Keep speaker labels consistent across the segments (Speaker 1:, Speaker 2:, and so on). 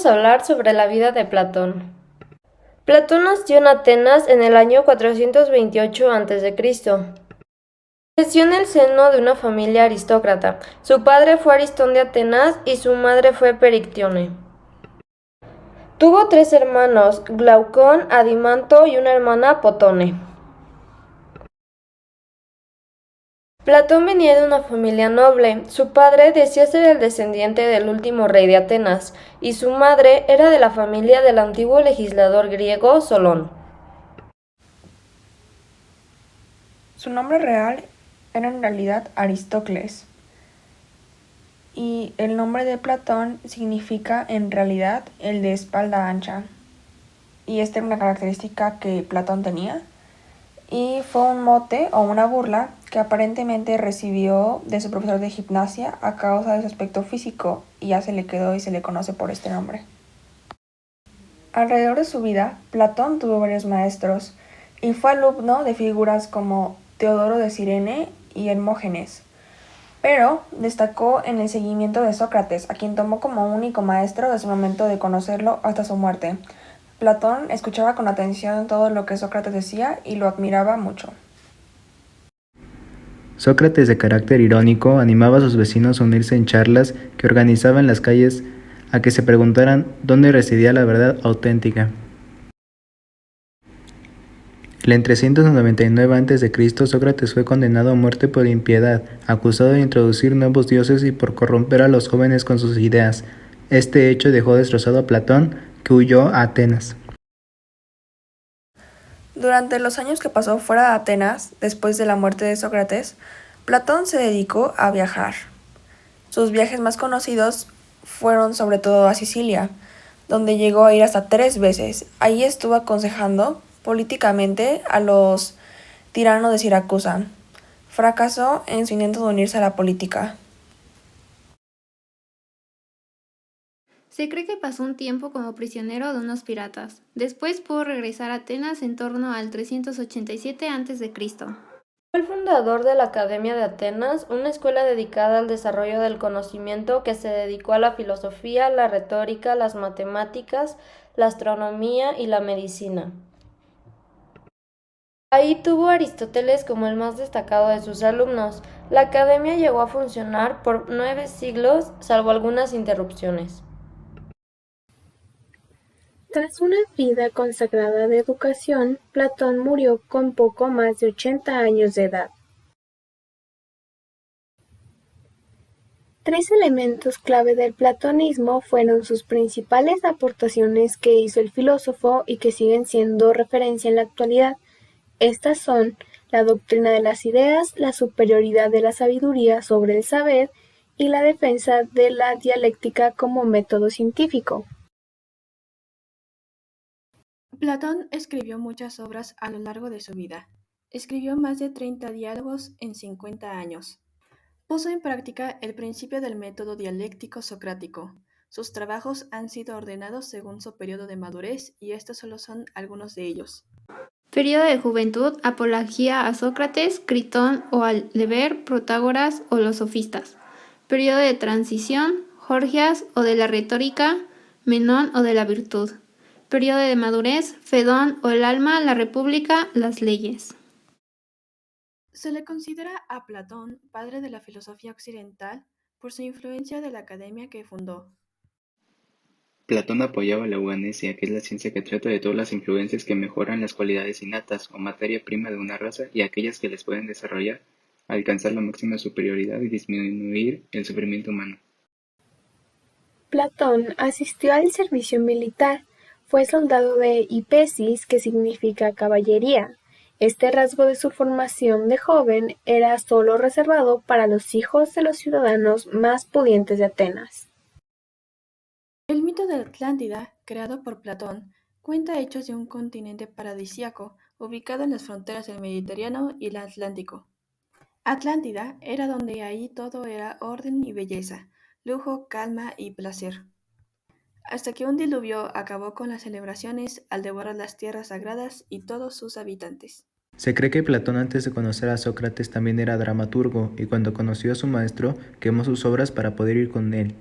Speaker 1: vamos a hablar sobre la vida de Platón. Platón nació en Atenas en el año 428 a.C. Creció en el seno de una familia aristócrata. Su padre fue Aristón de Atenas y su madre fue Perictione. Tuvo 3 hermanos, Glaucón, Adimanto y una hermana, Potone. Platón venía de una familia noble. Su padre decía ser el descendiente del último rey de Atenas, y su madre era de la familia del antiguo legislador griego Solón.
Speaker 2: Su nombre real era en realidad Aristócles, y el nombre de Platón significa en realidad el de espalda ancha. Y esta era una característica que Platón tenía, y fue un mote o una burla que aparentemente recibió de su profesor de gimnasia a causa de su aspecto físico, y ya se le quedó y se le conoce por este nombre. Alrededor de su vida, Platón tuvo varios maestros y fue alumno de figuras como Teodoro de Cirene y Hermógenes, pero destacó en el seguimiento de Sócrates, a quien tomó como único maestro desde el momento de conocerlo hasta su muerte. Platón escuchaba con atención todo lo que Sócrates decía y lo admiraba mucho.
Speaker 3: Sócrates, de carácter irónico, animaba a sus vecinos a unirse en charlas que organizaba en las calles a que se preguntaran dónde residía la verdad auténtica. En 399 a.C., Sócrates fue condenado a muerte por impiedad, acusado de introducir nuevos dioses y por corromper a los jóvenes con sus ideas. Este hecho dejó destrozado a Platón, que huyó a Atenas.
Speaker 2: Durante los años que pasó fuera de Atenas, después de la muerte de Sócrates, Platón se dedicó a viajar. Sus viajes más conocidos fueron sobre todo a Sicilia, donde llegó a ir hasta 3 veces. Allí estuvo aconsejando políticamente a los tiranos de Siracusa. Fracasó en su intento de unirse a la política.
Speaker 4: Se cree que pasó un tiempo como prisionero de unos piratas. Después pudo regresar a Atenas en torno al 387 a.C.
Speaker 1: Fue el fundador de la Academia de Atenas, una escuela dedicada al desarrollo del conocimiento que se dedicó a la filosofía, la retórica, las matemáticas, la astronomía y la medicina. Ahí tuvo a Aristóteles como el más destacado de sus alumnos. La academia llegó a funcionar por 9 siglos, salvo algunas interrupciones.
Speaker 5: Tras una vida consagrada de educación, Platón murió con poco más de 80 años de edad. 3 elementos clave del platonismo fueron sus principales aportaciones que hizo el filósofo y que siguen siendo referencia en la actualidad. Estas son la doctrina de las ideas, la superioridad de la sabiduría sobre el saber y la defensa de la dialéctica como método científico.
Speaker 6: Platón escribió muchas obras a lo largo de su vida. Escribió más de 30 diálogos en 50 años. Puso en práctica el principio del método dialéctico socrático. Sus trabajos han sido ordenados según su periodo de madurez y estos solo son algunos de ellos.
Speaker 4: Período de juventud, apología a Sócrates, Critón o al deber, Protágoras o los sofistas. Período de transición, Gorgias o de la retórica, Menón o de la virtud. Período de madurez, Fedón o el alma, la república, las leyes.
Speaker 6: Se le considera a Platón padre de la filosofía occidental por su influencia de la academia que fundó.
Speaker 3: Platón apoyaba la eugenesia, que es la ciencia que trata de todas las influencias que mejoran las cualidades innatas o materia prima de una raza y aquellas que les pueden desarrollar, alcanzar la máxima superioridad y disminuir el sufrimiento humano.
Speaker 5: Platón asistió al servicio militar. Fue soldado de Hipesis, que significa caballería. Este rasgo de su formación de joven era solo reservado para los hijos de los ciudadanos más pudientes de Atenas.
Speaker 6: El mito de Atlántida, creado por Platón, cuenta hechos de un continente paradisíaco ubicado en las fronteras del Mediterráneo y el Atlántico. Atlántida era donde ahí todo era orden y belleza, lujo, calma y placer. Hasta que un diluvio acabó con las celebraciones al devorar las tierras sagradas y todos sus habitantes.
Speaker 3: Se cree que Platón, antes de conocer a Sócrates, también era dramaturgo y cuando conoció a su maestro quemó sus obras para poder ir con él.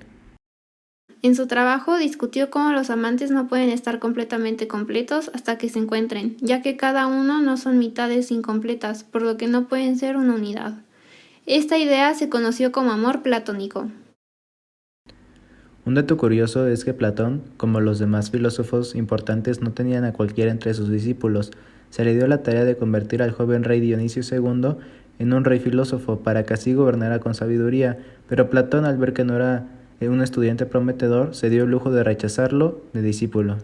Speaker 4: En su trabajo discutió cómo los amantes no pueden estar completamente completos hasta que se encuentren, ya que cada uno no son mitades incompletas, por lo que no pueden ser una unidad. Esta idea se conoció como amor platónico.
Speaker 7: Un dato curioso es que Platón, como los demás filósofos importantes, no tenían a cualquiera entre sus discípulos. Se le dio la tarea de convertir al joven rey Dionisio II en un rey filósofo para que así gobernara con sabiduría, pero Platón, al ver que no era un estudiante prometedor, se dio el lujo de rechazarlo de discípulo.